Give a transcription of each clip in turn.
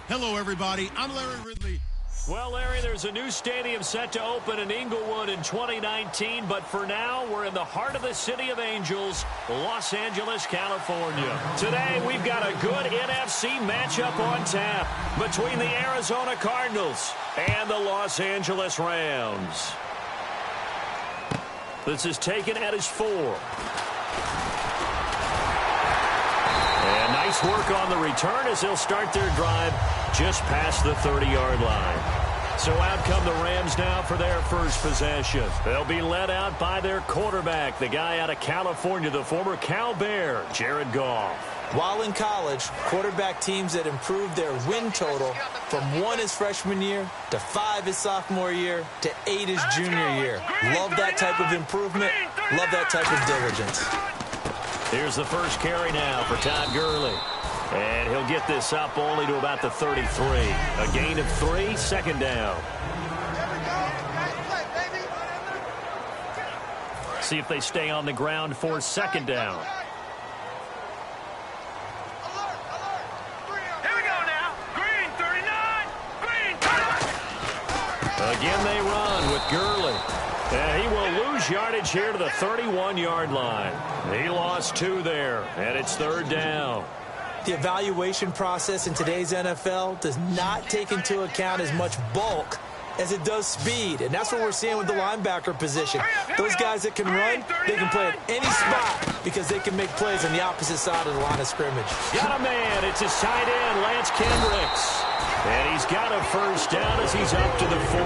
Hello, everybody. I'm Larry Ridley. Well, Larry, there's a new stadium set to open in Inglewood in 2019, but for now, we're in the heart of the City of Angels, Los Angeles, California. Today, we've got a good NFC matchup on tap between the Arizona Cardinals and the Los Angeles Rams. This is taken at his 4. And nice work on the return as they'll start their drive just past the 30-yard line. So out come the Rams now for their first possession. They'll be led out by their quarterback, the guy out of California, the former Cal Bear, Jared Goff. While in college, quarterback teams that improved their win total from 1 his freshman year to 5 his sophomore year to 8 his junior year. Love that type of improvement. Love that type of diligence. Here's the first carry now for Todd Gurley. And he'll get this up only to about the 33. A gain of 3, second down. See if they stay on the ground for second down. Here we go now. Green 39. Green 39. Again they run with Gurley. And he will lose yardage here to the 31-yard line. He lost 2 there, and it's third down. The evaluation process in today's NFL does not take into account as much bulk as it does speed, and that's what we're seeing with the linebacker position. Those guys that can run, they can play at any spot because they can make plays on the opposite side of the line of scrimmage. Got a man. It's his tight end, Lance Kendricks. And he's got a first down as he's up to the 48.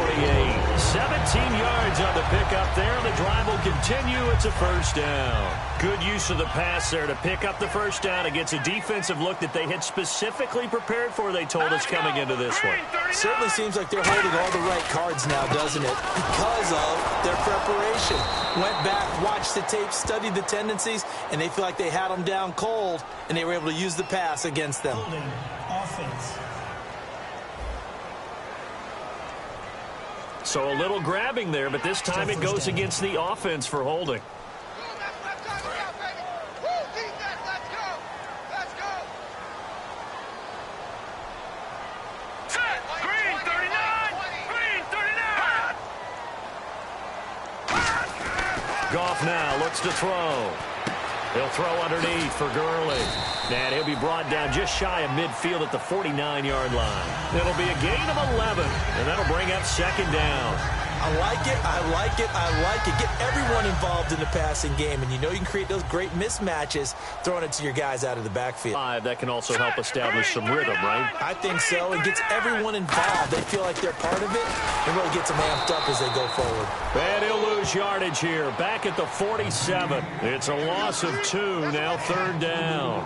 17 yards on the pickup there. The drive will continue. It's a first down. Good use of the pass there to pick up the first down against a defensive look that they had specifically prepared for, they told us, coming into this one. Certainly seems like they're holding all the right cards now, doesn't it? Because of their preparation. Went back, watched the tape, studied the tendencies, and they feel like they had them down cold, and they were able to use the pass against them. Offense. So a little grabbing there, but this time it goes against the offense for holding. Green 39. Green 39. Goff now looks to throw. He'll throw underneath for Gurley. And he'll be brought down just shy of midfield at the 49-yard line. It'll be a gain of 11, and that'll bring up second down. I like it, I like it, I like it. Get everyone involved in the passing game, and you know you can create those great mismatches throwing it to your guys out of the backfield. That can also help establish some rhythm, right? I think so. It gets everyone involved. They feel like they're part of it, and really gets them amped up as they go forward. And he'll lose yardage here, back at the 47. It's a loss of 2, now third down.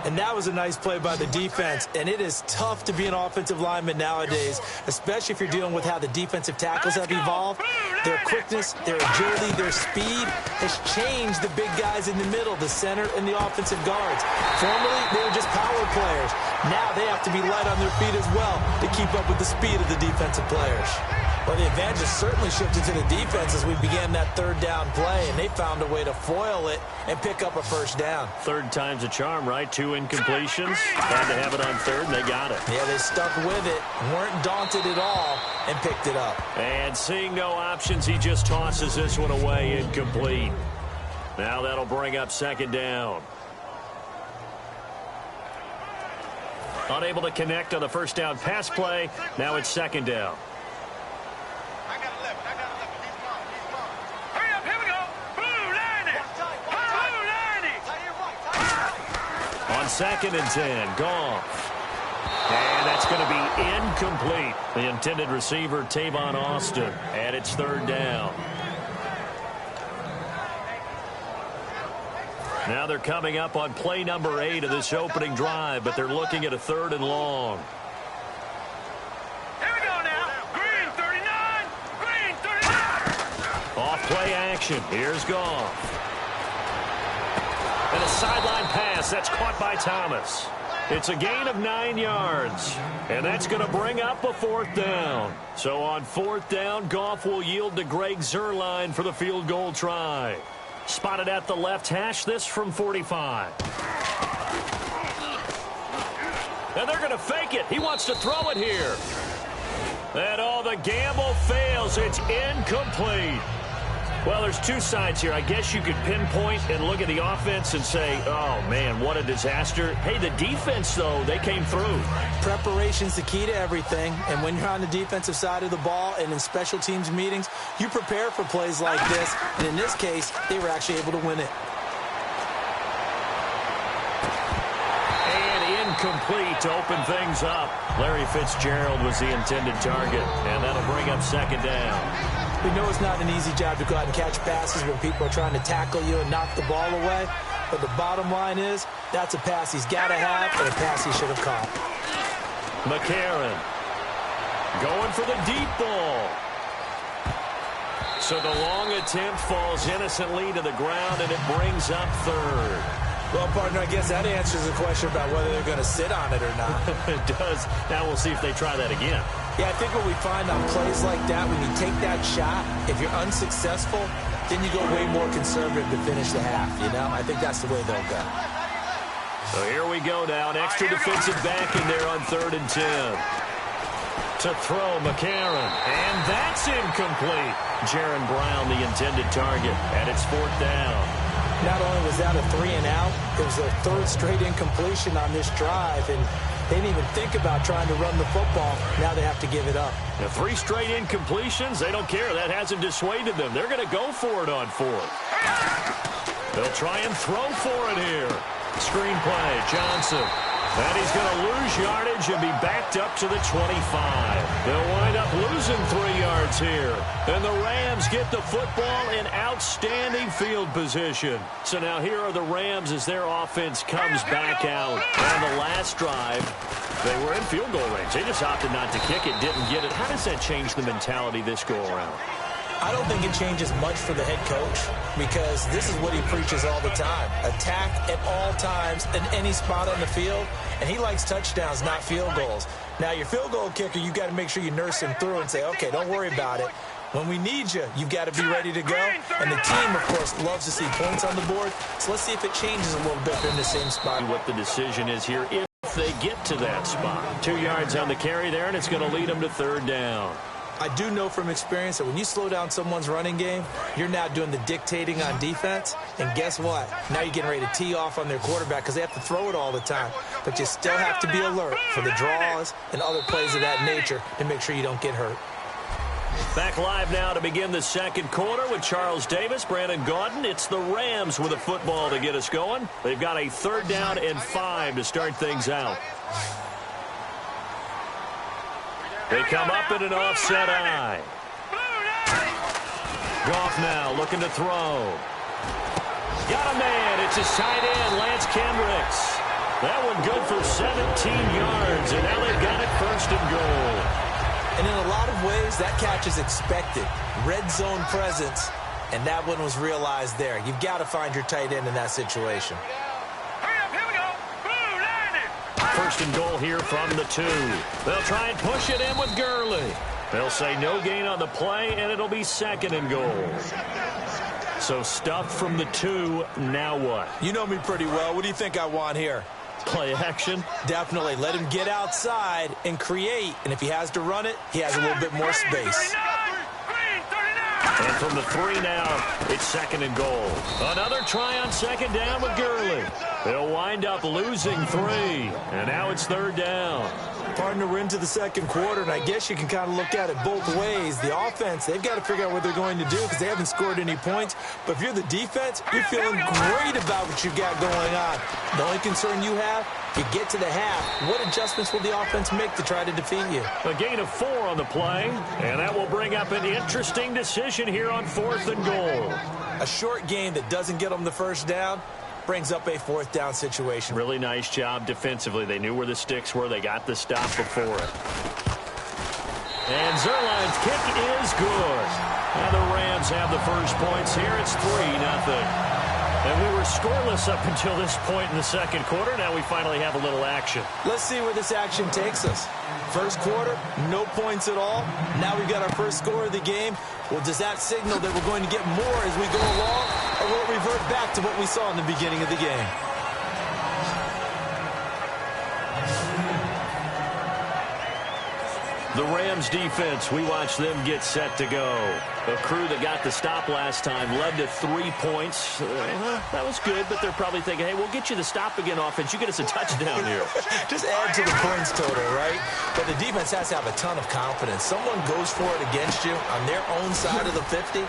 And that was a nice play by the defense, and it is tough to be an offensive lineman nowadays, especially if you're dealing with how the defensive tackles have evolved. Their quickness, their agility, their speed has changed the big guys in the middle, the center, and the offensive guards. Formerly, they were just power players. Now they have to be light on their feet as well to keep up with the speed of the defensive players. Well, the advantage has certainly shifted to the defense as we began that third down play, and they found a way to foil it and pick up a first down. Third time's a charm, right? 2 incompletions. Had to have it on third, and they got it. Yeah, they stuck with it, weren't daunted at all, and picked it up. And seeing no options, he just tosses this one away, incomplete. Now that'll bring up second down. Unable to connect on the first down pass play. Now it's second down. On 2nd and 10, Goff. And that's going to be incomplete. The intended receiver, Tavon Austin. And it's third down. Now they're coming up on play number 8 of this opening drive, but they're looking at a 3rd and long. Here we go now. Green 39. Green 39. Off play action. Here's Goff. And a sideline pass. That's caught by Thomas. It's a gain of 9 yards. And that's going to bring up a 4th down. So on 4th down, Goff will yield to Greg Zuerlein for the field goal try. Spotted at the left hash, this from 45. And they're going to fake it. He wants to throw it here. And the gamble fails. It's incomplete. Well, there's two sides here. I guess you could pinpoint and look at the offense and say, oh, man, what a disaster. Hey, the defense, though, they came through. Preparation's the key to everything. And when you're on the defensive side of the ball and in special teams meetings, you prepare for plays like this. And in this case, they were actually able to win it. And incomplete to open things up. Larry Fitzgerald was the intended target. And that'll bring up second down. We know it's not an easy job to go out and catch passes when people are trying to tackle you and knock the ball away. But the bottom line is, that's a pass he's got to have and a pass he should have caught. McCarron going for the deep ball. So the long attempt falls innocently to the ground, and it brings up third. Well, partner, I guess that answers the question about whether they're going to sit on it or not. It does. Now we'll see if they try that again. Yeah, I think what we find on plays like that, when you take that shot, if you're unsuccessful, then you go way more conservative to finish the half, you know? I think that's the way they'll go. So here we go now. An extra defensive back in there on 3rd and 10. To throw, McCarron. And that's incomplete. Jaron Brown, the intended target, and it's 4th down. Not only was that a 3-and-out, it was their 3rd straight incompletion on this drive, and they didn't even think about trying to run the football. Now they have to give it up. Now 3 straight incompletions, they don't care. That hasn't dissuaded them. They're going to go for it on 4th. They'll try and throw for it here. Screen play, Johnson. And he's going to lose yardage and be backed up to the 25. They'll wind up losing 3 yards here. And the Rams get the football in outstanding field position. So now here are the Rams as their offense comes back out. On the last drive, they were in field goal range. They just opted not to kick it, didn't get it. How does that change the mentality this go around? I don't think it changes much for the head coach because this is what he preaches all the time. Attack at all times in any spot on the field, and he likes touchdowns, not field goals. Now, your field goal kicker, you've got to make sure you nurse him through and say, okay, don't worry about it. When we need you, you've got to be ready to go. And the team, of course, loves to see points on the board. So let's see if it changes a little bit if they're in the same spot. What the decision is here if they get to that spot. 2 yards on the carry there, and it's going to lead them to 3rd down. I do know from experience that when you slow down someone's running game, you're now doing the dictating on defense. And guess what? Now you're getting ready to tee off on their quarterback because they have to throw it all the time. But you still have to be alert for the draws and other plays of that nature to make sure you don't get hurt. Back live now to begin the second quarter with Charles Davis, Brandon Gaudin. It's the Rams with a football to get us going. They've got a 3rd down and 5 to start things out. They come up in an offset eye. Goff now looking to throw. Got a man. It's his tight end, Lance Kendricks. That one good for 17 yards, and now they've got it 1st and goal. And in a lot of ways, that catch is expected. Red zone presence, and that one was realized there. You've got to find your tight end in that situation. 1st and goal here from the 2. They'll try and push it in with Gurley. They'll say no gain on the play, and it'll be 2nd and goal. So stuff from the 2. Now what? You know me pretty well. What do you think I want here? Play action? Definitely. Let him get outside and create. And if he has to run it, he has a little bit more space. And from the 3 now, it's 2nd and goal. Another try on 2nd down with Gurley. They'll wind up losing 3. And now it's 3rd down. Partner, we're into the second quarter, and I guess you can kind of look at it both ways. The offense, they've got to figure out what they're going to do because they haven't scored any points. But if you're the defense, you're feeling great about what you've got going on. The only concern you have, you get to the half, what adjustments will the offense make to try to defeat you? A gain of 4 on the play, and that will bring up an interesting decision here on 4th and goal. A short game that doesn't get them the 1st down brings up a 4th down situation. Really nice job defensively. They knew where the sticks were. They got the stop before it. And Zerline's kick is good. And the Rams have the first points here. It's 3-0. And we were scoreless up until this point in the second quarter. Now we finally have a little action. Let's see where this action takes us. First quarter, no points at all. Now we've got our first score of the game. Well, does that signal that we're going to get more as we go along, or will it revert back to what we saw in the beginning of the game? The Rams defense, we watch them get set to go. A crew that got the stop last time led to 3 points. That was good, but they're probably thinking, hey, we'll get you the stop again offense. You get us a touchdown here. Just add to the points total, right? But the defense has to have a ton of confidence. Someone goes for it against you on their own side of the 50.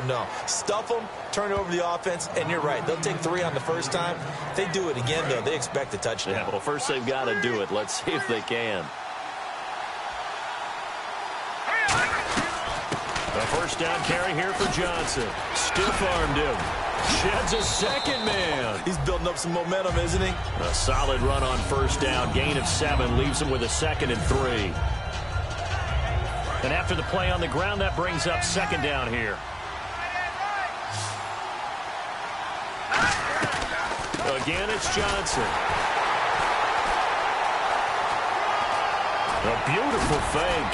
No. Stuff them, turn over the offense, and you're right. They'll take 3 on the first time. If they do it again, though, they expect a touchdown. Yeah, well, first they've got to do it. Let's see if they can. A first down carry here for Johnson. Stiff-armed him. Sheds a second man. He's building up some momentum, isn't he? A solid run on first down. Gain of 7 leaves him with a 2nd and 3. And after the play on the ground, that brings up 2nd down here. Again, it's Johnson. A beautiful fake.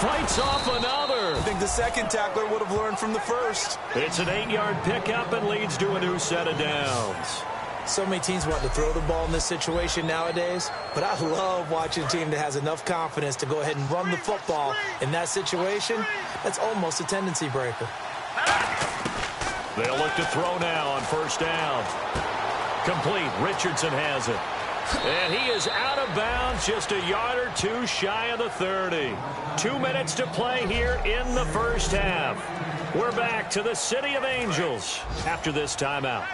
Fights off another. I think the second tackler would have learned from the first. It's an 8-yard pickup and leads to a new set of downs. So many teams want to throw the ball in this situation nowadays, but I love watching a team that has enough confidence to go ahead and run the football in that situation. That's almost a tendency breaker. They'll look to throw now on first down. Complete. Richardson has it. And he is out of bounds, just a yard or 2 shy of the 30. 2 minutes to play here in the first half. We're back to the City of Angels after this timeout.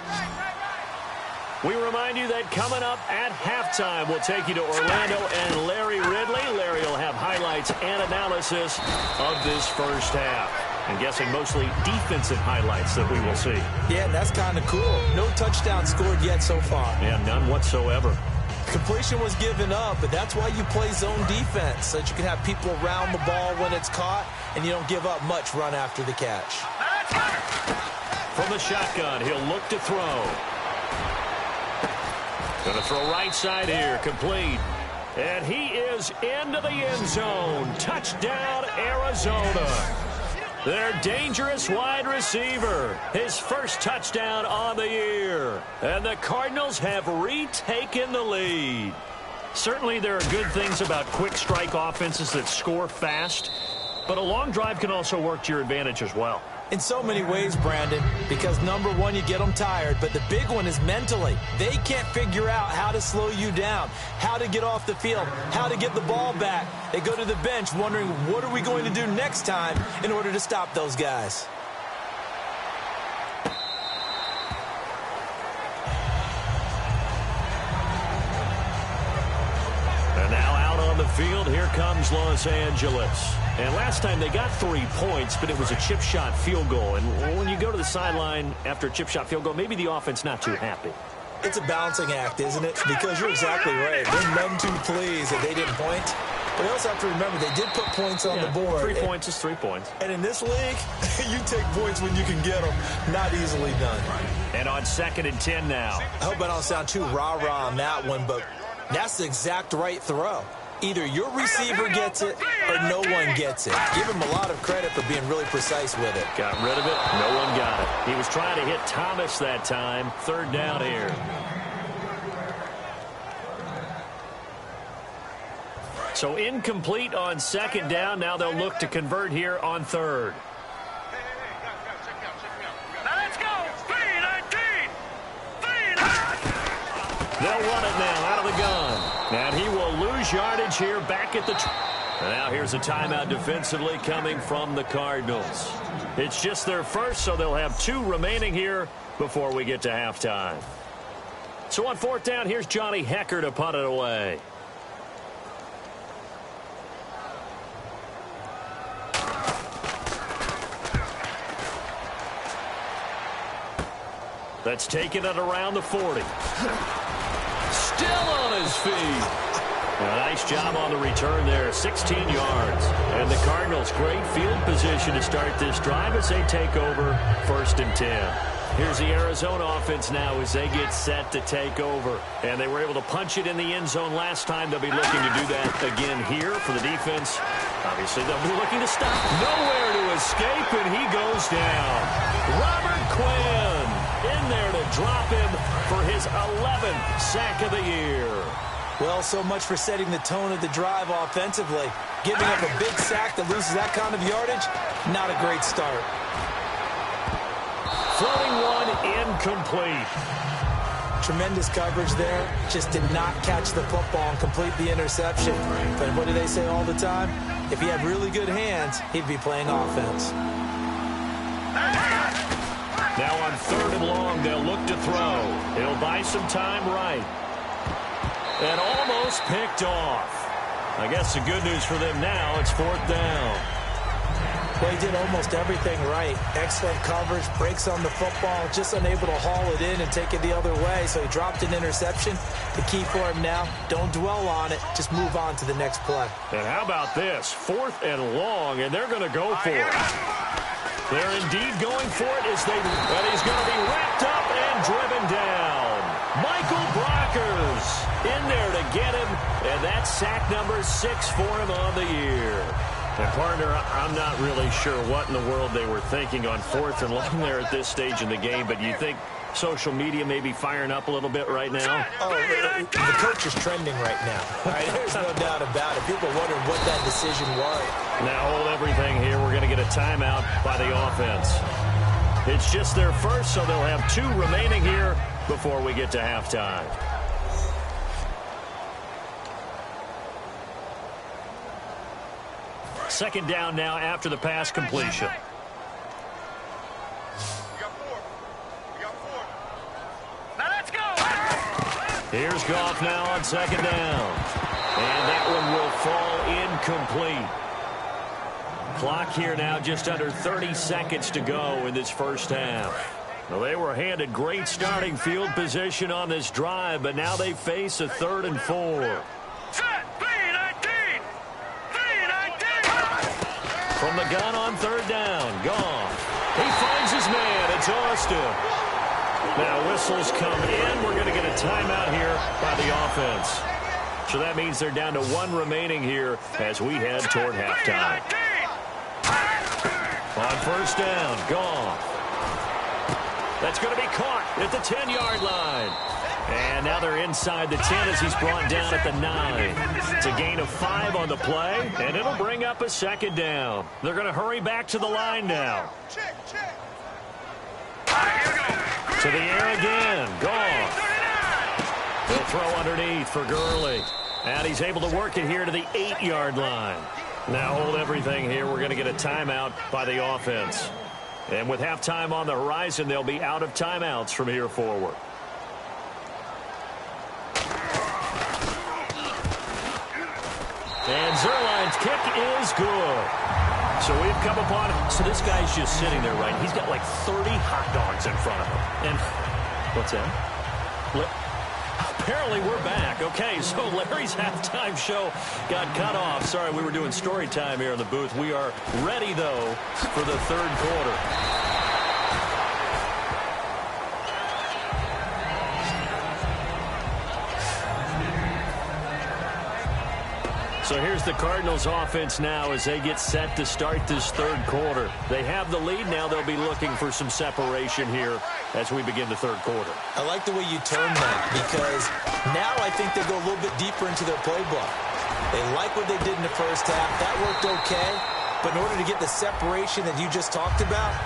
We remind you that coming up at halftime, we'll take you to Orlando and Larry Ridley. Larry will have highlights and analysis of this first half. I'm guessing mostly defensive highlights that we will see. Yeah, that's kind of cool. No touchdown scored yet so far. Yeah, none whatsoever. Completion was given up, but that's why you play zone defense, so that you can have people around the ball when it's caught, and you don't give up much run after the catch. From the shotgun, he'll look to throw. Going to throw right side here, complete. And he is into the end zone. Touchdown, Arizona. Their dangerous wide receiver. His first touchdown on the year. And the Cardinals have retaken the lead. Certainly there are good things about quick strike offenses that score fast. But a long drive can also work to your advantage as well. In so many ways, Brandon, because number one, you get them tired, but the big one is mentally. They can't figure out how to slow you down, how to get off the field, how to get the ball back. They go to the bench wondering, what are we going to do next time in order to stop those guys? And now out on the field, here comes Los Angeles. And last time they got 3 points, but it was a chip shot field goal. And when you go to the sideline after a chip shot field goal, maybe the offense not too happy. It's a balancing act, isn't it? Because you're exactly right. They're none too pleased that they didn't point. But you also have to remember, they did put points on the board. 3 points is 3 points. And in this league, you take points when you can get them. Not easily done. And on 2nd and 10 now. I hope I don't sound too rah-rah on that one, but that's the exact right throw. Either your receiver gets it or no one gets it. Give him a lot of credit for being really precise with it. Got rid of it. No one got it. He was trying to hit Thomas that time. 3rd down here. So incomplete on 2nd down. Now they'll look to convert here on 3rd. Now let's go. 3-19. They'll run it now out of the gun. And he will lose yardage here back at the... And now here's a timeout defensively coming from the Cardinals. It's just their first, so they'll have 2 remaining here before we get to halftime. So on 4th down, here's Johnny Hecker to punt it away. That's taken it around the 40. Still on his feet. A nice job on the return there, 16 yards. And the Cardinals, great field position to start this drive as they take over 1st and 10. Here's the Arizona offense now as they get set to take over. And they were able to punch it in the end zone last time. They'll be looking to do that again here for the defense. Obviously, they'll be looking to stop. Nowhere to escape, and he goes down. Robert Quinn in there to drop him for his 11th sack of the year. Well, so much for setting the tone of the drive offensively. Giving up a big sack that loses that kind of yardage, not a great start. Floating one, incomplete. Tremendous coverage there. Just did not catch the football and complete the interception. But what do they say all the time? If he had really good hands, he'd be playing offense. Now on 3rd and long, they'll look to throw. He'll buy some time right. And almost picked off. I guess the good news for them now, it's 4th down. Well, he did almost everything right. Excellent coverage, breaks on the football, just unable to haul it in and take it the other way. So he dropped an interception. The key for him now, don't dwell on it. Just move on to the next play. And how about this? 4th and long, and they're going to go for it. They're indeed going for it as they... And he's going to be wrapped up and driven down. Michael Brockers in there to get him. And that's sack number 6 for him on the year. And, partner, I'm not really sure what in the world they were thinking on 4th and long there at this stage in the game, but you think social media may be firing up a little bit right now? Oh, the coach is trending right now. All right, there's no doubt about it. People are wondering what that decision was. Now hold everything here. We're going to get a timeout by the offense. It's just their first, so they'll have 2 remaining here before we get to halftime. Second down now after the pass completion. Now let's go. Here's Goff now on 2nd down. And that one will fall incomplete. Clock here now just under 30 seconds to go in this first half. Well, they were handed great starting field position on this drive, but now they face a 3rd and 4. From the gun on 3rd down, Goff. He finds his man. It's Austin. Now whistles come in. We're going to get a timeout here by the offense. So that means they're down to 1 remaining here as we head toward halftime. On 1st down, Goff. That's going to be caught at the 10-yard line. And now they're inside the 10 as he's brought down at the 9. It's a gain of 5 on the play, and it'll bring up a 2nd down. They're going to hurry back to the line now. To the air again. Goff. They'll throw underneath for Gurley. And he's able to work it here to the 8-yard line. Now hold everything here. We're going to get a timeout by the offense. And with halftime on the horizon, they'll be out of timeouts from here forward. And Zerline's kick is good. So we've come upon him. So this guy's just sitting there, right? He's got like 30 hot dogs in front of him. And what's that? Apparently we're back. Okay, so Larry's halftime show got cut off. Sorry, we were doing story time here in the booth. We are ready, though, for the 3rd quarter. So here's the Cardinals offense now as they get set to start this 3rd quarter. They have the lead now. They'll be looking for some separation here as we begin the 3rd quarter. I like the way you turn that because now I think they go a little bit deeper into their playbook. They like what they did in the first half. That worked okay. But in order to get the separation that you just talked about,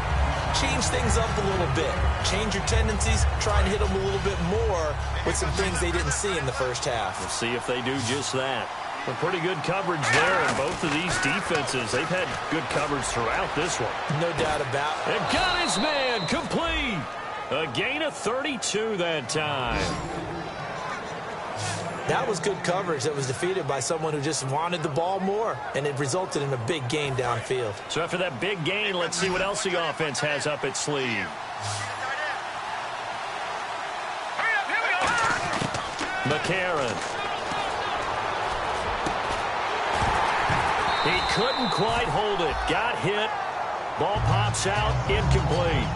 change things up a little bit. Change your tendencies. Try and hit them a little bit more with some things they didn't see in the first half. We'll see if they do just that. A pretty good coverage there in both of these defenses. They've had good coverage throughout this one. No doubt about it. And got his man complete. A gain of 32 that time. That was good coverage that was defeated by someone who just wanted the ball more, and it resulted in a big gain downfield. So after that big gain, let's see what else the offense has up its sleeve. McCarron. He couldn't quite hold it. Got hit. Ball pops out. Incomplete.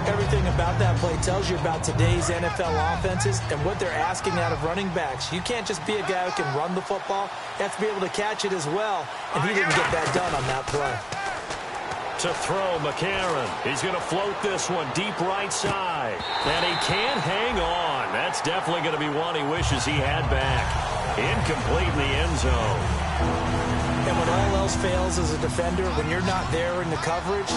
Everything about that play tells you about today's NFL offenses and what they're asking out of running backs. You can't just be a guy who can run the football. You have to be able to catch it as well, and he didn't get that done on that play. To throw, McCarron. He's going to float this one deep right side. And he can't hang on. That's definitely going to be one he wishes he had back. Incomplete in the end zone. And when all else fails as a defender, when you're not there in the coverage,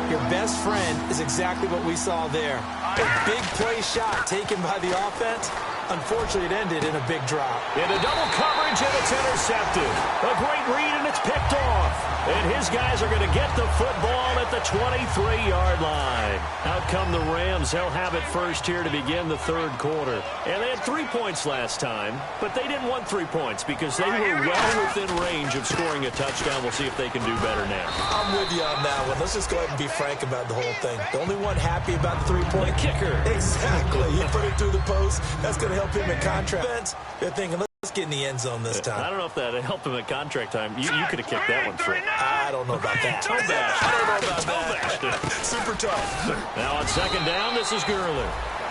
your best friend is exactly what we saw there. A big play shot taken by the offense. Unfortunately, it ended in a big drop. Into double coverage, and it's intercepted. A great read, and it's picked off. And his guys are going to get the football at the 23-yard line. Out come the Rams. They'll have it first here to begin the third quarter. And they had 3 points last time, but they didn't want 3 points because they were well within range of scoring a touchdown. We'll see if they can do better now. I'm with you on that one. Let's just go ahead and be frank about the whole thing. The only one happy about the 3-point kicker. Exactly. You put it through the post. That's going to help him in contract. They're thinking, let's get in the end zone this time. I don't know if that helped him at contract time. You could have kicked that one through. I don't know about that. Toe bash. I don't know about that. Super tough. Now on second down, this is Gurley.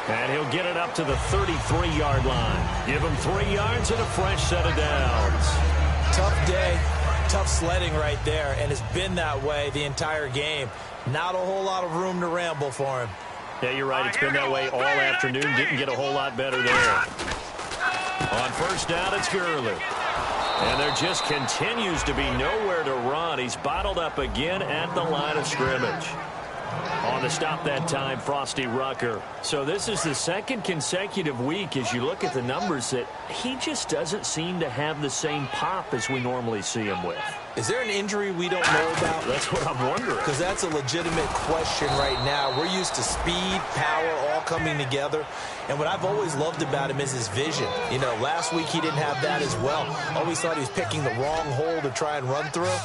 And he'll get it up to the 33-yard line. Give him 3 yards and a fresh set of downs. Tough day. Tough sledding right there, and it's been that way the entire game. Not a whole lot of room to ramble for him. Yeah, you're right. It's been that way all afternoon. Didn't get a whole lot better there. On first down, it's Gurley. And there just continues to be nowhere to run. He's bottled up again at the line of scrimmage. On the stop that time, Frosty Rucker. So this is the second consecutive week as you look at the numbers that he just doesn't seem to have the same pop as we normally see him with. Is there an injury we don't know about? That's what I'm wondering. Because that's a legitimate question right now. We're used to speed, power, all coming together. And what I've always loved about him is his vision. You know, last week he didn't have that as well. Always thought he was picking the wrong hole to try and run through.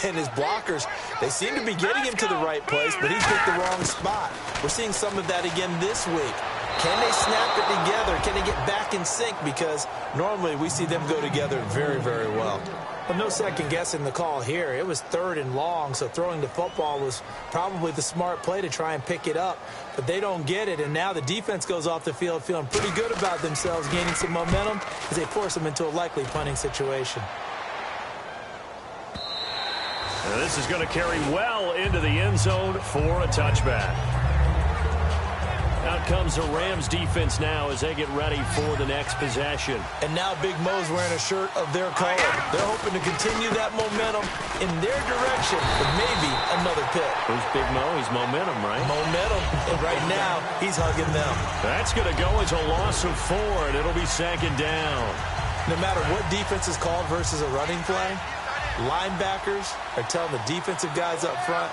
And his blockers, they seem to be getting him to the right place, but he picked the wrong spot. We're seeing some of that again this week. Can they snap it together? Can they get back in sync? Because normally we see them go together very, very well. But no second guessing the call here. It was 3rd and long, so throwing the football was probably the smart play to try and pick it up. But they don't get it, and now the defense goes off the field feeling pretty good about themselves, gaining some momentum as they force them into a likely punting situation. Now this is going to carry well into the end zone for a touchback. Out comes the Rams defense now as they get ready for the next possession. And now Big Mo's wearing a shirt of their color. They're hoping to continue that momentum in their direction with maybe another pick. Who's Big Mo? He's momentum, right? Momentum. And right now, he's hugging them. That's going to go as a loss of 4, and it'll be second down. No matter what defense is called versus a running play, linebackers are telling the defensive guys up front,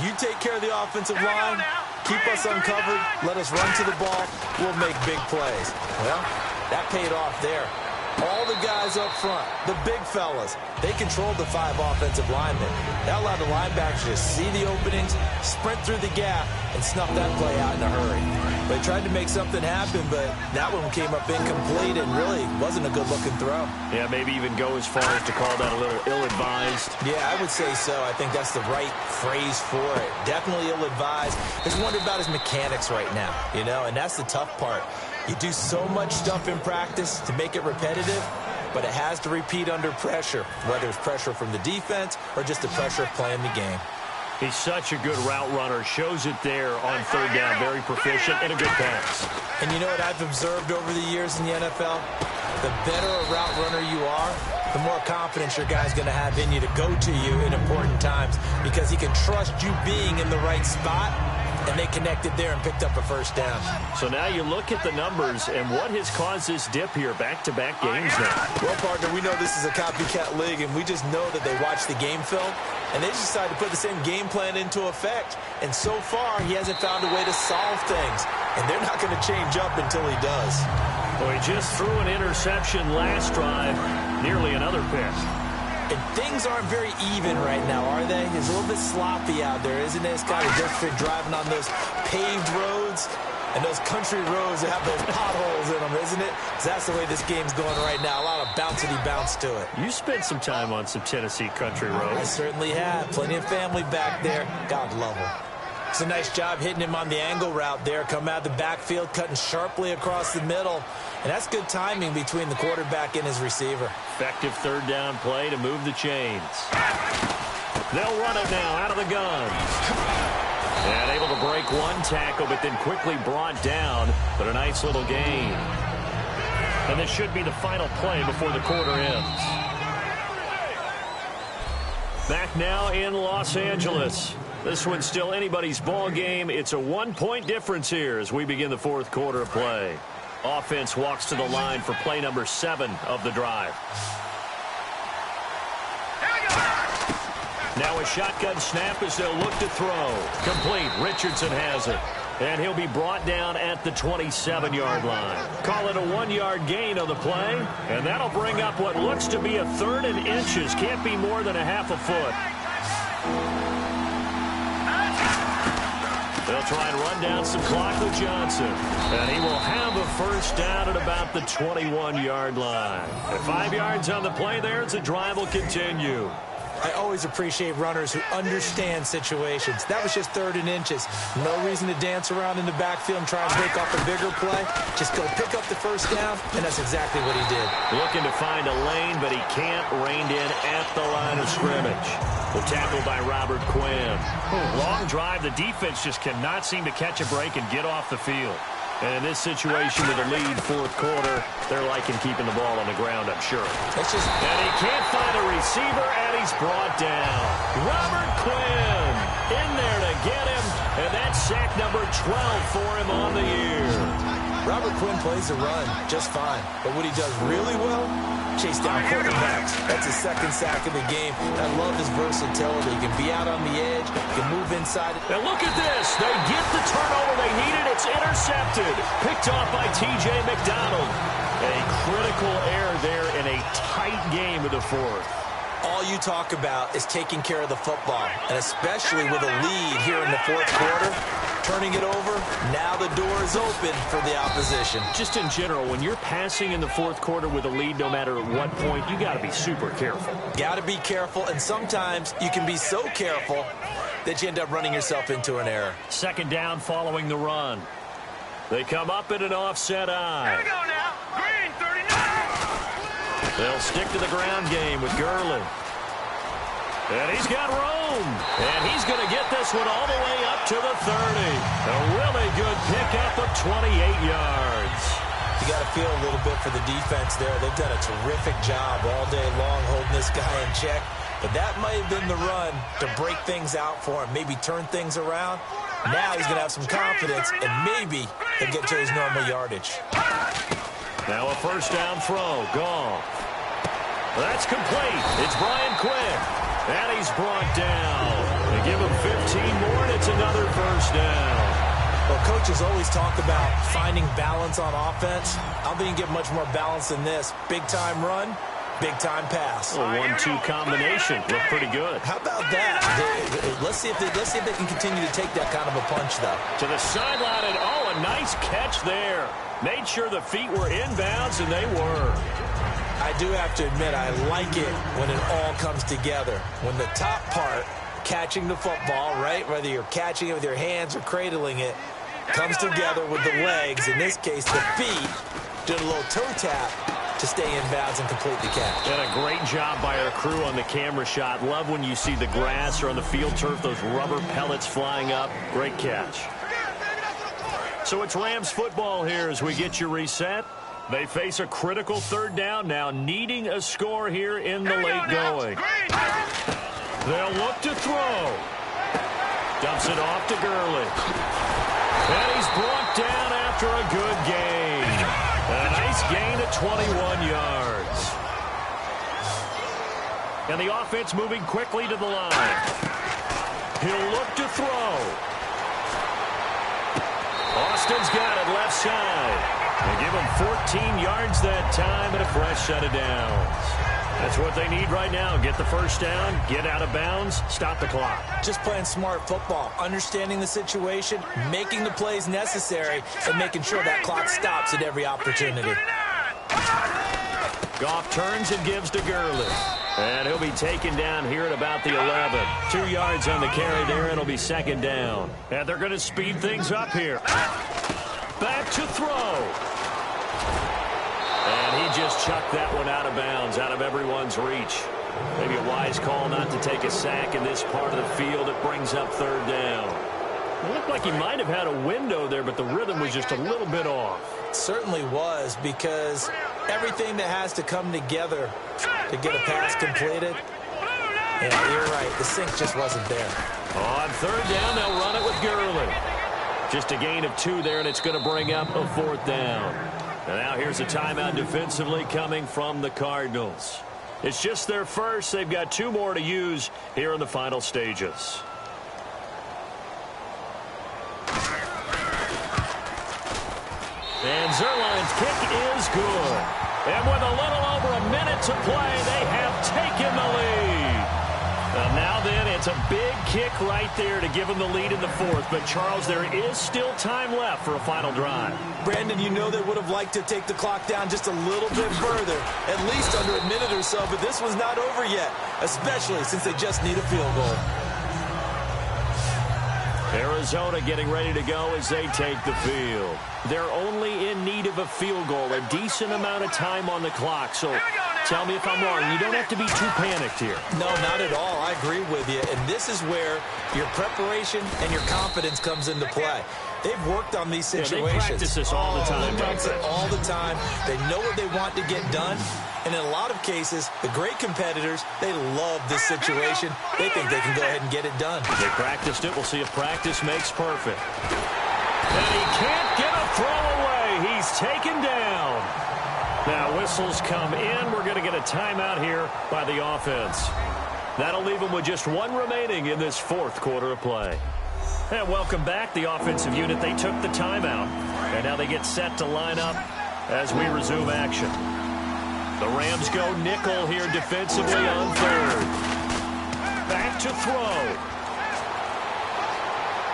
you take care of the offensive line, keep us uncovered, let us run to the ball, we'll make big plays. Well, that paid off there. All the guys up front, the big fellas, they controlled the 5 offensive linemen. That allowed the linebackers to see the openings, sprint through the gap, and snuff that play out in a hurry. They tried to make something happen, but that one came up incomplete and really wasn't a good-looking throw. Yeah, maybe even go as far as to call that a little ill-advised. Yeah, I would say so. I think that's the right phrase for it. Definitely ill-advised. Just wondering about his mechanics right now, you know, and that's the tough part. You do so much stuff in practice to make it repetitive, but it has to repeat under pressure, whether it's pressure from the defense or just the pressure of playing the game. He's such a good route runner. Shows it there on 3rd down. Very proficient and a good pass. And you know what I've observed over the years in the NFL? The better a route runner you are, the more confidence your guy's going to have in you to go to you in important times because he can trust you being in the right spot. And they connected there and picked up a first down. So now you look at the numbers and what has caused this dip here, back-to-back games now. Well, partner, we know this is a copycat league, and we just know that they watch the game film, and they just decided to put the same game plan into effect. And so far, he hasn't found a way to solve things, and they're not going to change up until he does. Well, he just threw an interception last drive, nearly another pick. And things aren't very even right now, are they? It's a little bit sloppy out there, isn't it? It's kind of different driving on those paved roads and those country roads that have those potholes in them, isn't it? 'Cause that's the way this game's going right now. A lot of bouncy bounce to it. You spent some time on some Tennessee country roads. I certainly have. Plenty of family back there. God love them. It's a nice job hitting him on the angle route there. Come out of the backfield, cutting sharply across the middle. And that's good timing between the quarterback and his receiver. Effective 3rd down play to move the chains. They'll run it now out of the gun. And able to break one tackle, but then quickly brought down. But a nice little gain. And this should be the final play before the quarter ends. Back now in Los Angeles. This one's still anybody's ball game. It's a 1-point difference here as we begin the fourth quarter of play. Offense walks to the line for play number 7 of the drive. Now a shotgun snap as they'll look to throw. Complete. Richardson has it. And he'll be brought down at the 27-yard line. Call it a 1-yard gain on the play. And that'll bring up what looks to be a 3rd and inches. Can't be more than a half a foot. They'll try and run down some clock with Johnson. And he will have a first down at about the 21-yard line. At 5 yards on the play there, the drive will continue. I always appreciate runners who understand situations. That was just 3rd and inches. No reason to dance around in the backfield and try and break off a bigger play. Just go pick up the first down, and that's exactly what he did. Looking to find a lane, but he can't. Reined in at the line of scrimmage. The tackle by Robert Quinn. Long drive. The defense just cannot seem to catch a break and get off the field. And in this situation with a lead fourth quarter, they're liking keeping the ball on the ground, I'm sure. And he can't find a receiver, and he's brought down. Robert Quinn in there to get him, and that's sack number 12 for him on the year. Robert Quinn plays the run just fine. But what he does really well, chase down quarterbacks. That's his 2nd sack of the game. I love his versatility. He can be out on the edge. He can move inside. And look at this. They get the turnover they needed. It's intercepted. Picked off by T.J. McDonald. A critical error there in a tight game of the fourth. All you talk about is taking care of the football, and especially with a lead here in the fourth quarter, turning it over, now the door is open for the opposition. Just in general, when you're passing in the fourth quarter with a lead, no matter at what point, you got to be super careful. Got to be careful, and sometimes you can be so careful that you end up running yourself into an error. 2nd down following the run. They come up in an offset eye. Here we go now. Green, 39. They'll stick to the ground game with Gurley. And he's got room. And he's going to get this one all the way up to the 30. A really good pickup of 28 yards. You got to feel a little bit for the defense there. They've done a terrific job all day long holding this guy in check. But that might have been the run to break things out for him, maybe turn things around. Now he's going to have some confidence, and maybe he'll get to his normal yardage. Now a first down throw. Goff. That's complete. It's Brian Quinn. And he's brought down. They give him 15 more, and it's another first down. Well, coaches always talk about finding balance on offense. I don't think you can get much more balance than this. Big-time run, big-time pass. A 1-2 combination. Looked pretty good. How about that? Let's see if they can continue to take that kind of a punch, though. To the sideline, and a nice catch there. Made sure the feet were inbounds, and they were. I do have to admit, I like it when it all comes together. When the top part, catching the football, right, whether you're catching it with your hands or cradling it, comes together with the legs, in this case the feet, doing a little toe tap to stay in bounds and complete the catch. And a great job by our crew on the camera shot. Love when you see the grass or on the field turf, those rubber pellets flying up. Great catch. So it's Rams football here as we get you reset. They face a critical 3rd down now, needing a score here in the late going. They'll look to throw. Dumps it off to Gurley. And he's brought down after a good gain. A nice gain of 21 yards. And the offense moving quickly to the line. He'll look to throw. Austin's got it left side. They give him 14 yards that time and a fresh set of downs. That's what they need right now. Get the first down, get out of bounds, stop the clock. Just playing smart football, understanding the situation, making the plays necessary, and making sure that clock stops at every opportunity. Goff turns and gives to Gurley. And he'll be taken down here at about the 11. 2 yards on the carry there, and it'll be 2nd down. And they're going to speed things up here. Back to throw. And he just chucked that one out of bounds, out of everyone's reach. Maybe a wise call not to take a sack in this part of the field. It brings up 3rd down. It looked like he might have had a window there, but the rhythm was just a little bit off. It certainly was, because everything that has to come together to get a pass completed, yeah, you're right. The sync just wasn't there. On third down, they'll run it with Gurley. Just a gain of 2 there, and it's going to bring up a 4th down. And now here's a timeout defensively coming from the Cardinals. It's just their first. They've got 2 more to use here in the final stages. And Zerline's kick is good. And with a little over a minute to play, they have taken the lead. And now then, it's a big kick right there to give them the lead in the 4th. But, Charles, there is still time left for a final drive. Brandon, you know they would have liked to take the clock down just a little bit further, at least under a minute or so, but this was not over yet, especially since they just need a field goal. Arizona getting ready to go as they take the field. They're only in need of a field goal, a decent amount of time on the clock. So tell me if I'm wrong. You don't have to be too panicked here. No, not at all. I agree with you. And this is where your preparation and your confidence comes into play. They've worked on these situations. They practice this all the time. They practice it all the time. They know what they want to get done. And in a lot of cases, the great competitors, they love this situation. They think they can go ahead and get it done. They practiced it. We'll see if practice makes perfect. And he can't get a throw away. He's taken down. Now whistles come in. We're going to get a timeout here by the offense. That'll leave them with just 1 remaining in this 4th quarter of play. And welcome back, the offensive unit. They took the timeout, and now they get set to line up as we resume action. The Rams go nickel here defensively on 3rd. Back to throw.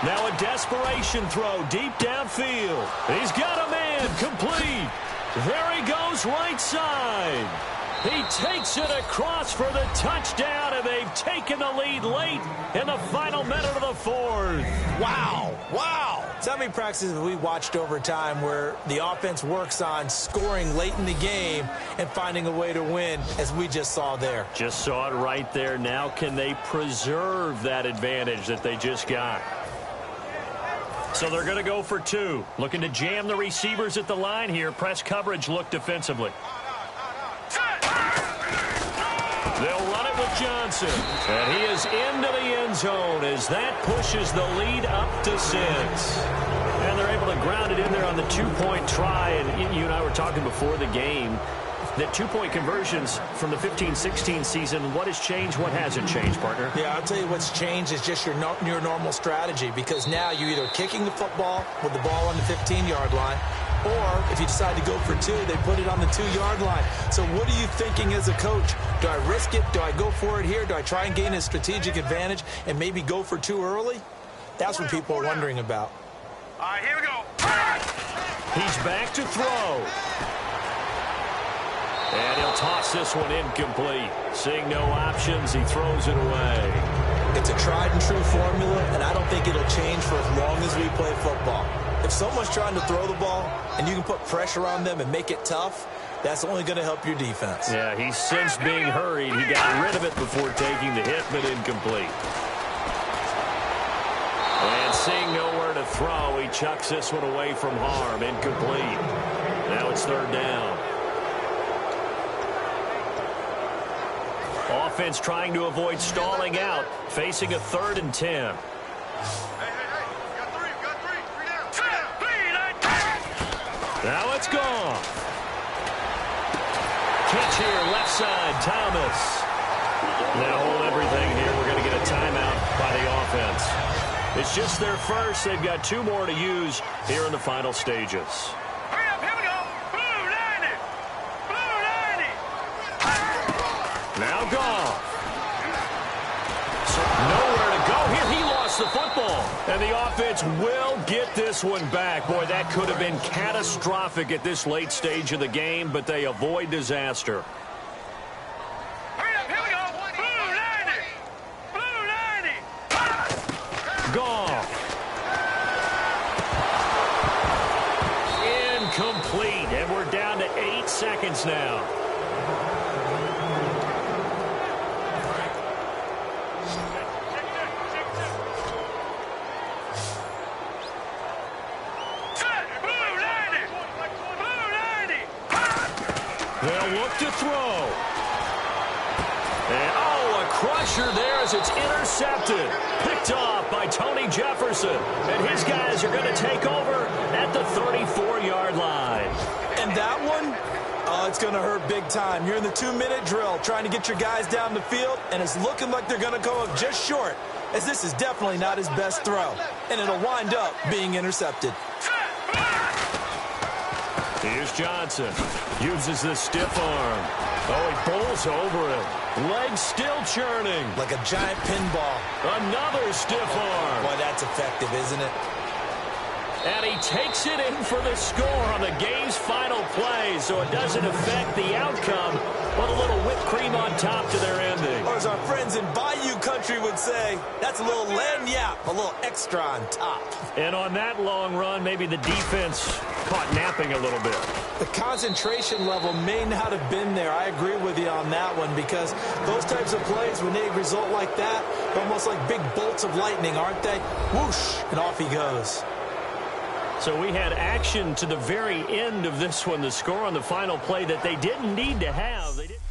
Now a desperation throw deep downfield. He's got a man complete. There he goes right side. He takes it across for the touchdown, and they've taken the lead late in the final minute of the 4th. Wow. Wow. So how many practices have we watched over time where the offense works on scoring late in the game and finding a way to win, as we just saw there? Just saw it right there. Now can they preserve that advantage that they just got? So they're going to go for 2. Looking to jam the receivers at the line here. Press coverage look defensively. They'll run it with Johnson. And he is into the end zone as that pushes the lead up to 6. And they're able to ground it in there on the 2-point try. And you and I were talking before the game that 2-point conversions from the 15-16 season, what has changed, what hasn't changed, partner? Yeah, I'll tell you what's changed is just your normal strategy, because now you're either kicking the football with the ball on the 15-yard line, or if you decide to go for 2, they put it on the 2-yard line. So what are you thinking as a coach? Do I risk it? Do I go for it here? Do I try and gain a strategic advantage and maybe go for 2 early? That's what people are wondering about. All right, here we go. He's back to throw. And he'll toss this one incomplete. Seeing no options, he throws it away. It's a tried-and-true formula, and I don't think it'll change for as long as we play football. If someone's trying to throw the ball and you can put pressure on them and make it tough, that's only going to help your defense. Yeah, he's since being hurried. He got rid of it before taking the hit, but incomplete. And seeing nowhere to throw, he chucks this one away from harm. Incomplete. Now it's 3rd down. Offense trying to avoid stalling out, facing a 3rd and 10. Now it's gone. Catch here, left side, Thomas. Now hold everything here. We're going to get a timeout by the offense. It's just their first. They've got 2 more to use here in the final stages. Hurry up, here we go. Blue 90. Blue 90. Now Goff. So nowhere to go here. He lost the football. And the offense will get this one back. Boy, that could have been catastrophic at this late stage of the game, but they avoid disaster. Hurry up, here we go. Blue 90. Blue 90. Goff. Incomplete. And we're down to 8 seconds now. to throw. And, oh, a crusher there as it's intercepted. Picked off by Tony Jefferson. And his guys are going to take over at the 34-yard line. And that one, oh, it's going to hurt big time. You're in the 2-minute drill trying to get your guys down the field, and it's looking like they're going to go up just short, as this is definitely not his best throw. And it'll wind up being intercepted. Here's Johnson. Uses the stiff arm. Oh, he bowls over him. Legs still churning. Like a giant pinball. Another stiff arm. Boy, that's effective, isn't it? And he takes it in for the score on the game's final play, so it doesn't affect the outcome, but a little whipped cream on top to their ending. Or as our friends in Bayou Country would say, that's a little lagniappe, a little extra on top. And on that long run, maybe the defense caught napping a little bit. The concentration level may not have been there. I agree with you on that one, because those types of plays, when they result like that, they're almost like big bolts of lightning, aren't they? Whoosh, and off he goes. So we had action to the very end of this one, the score on the final play that they didn't need to have. They didn't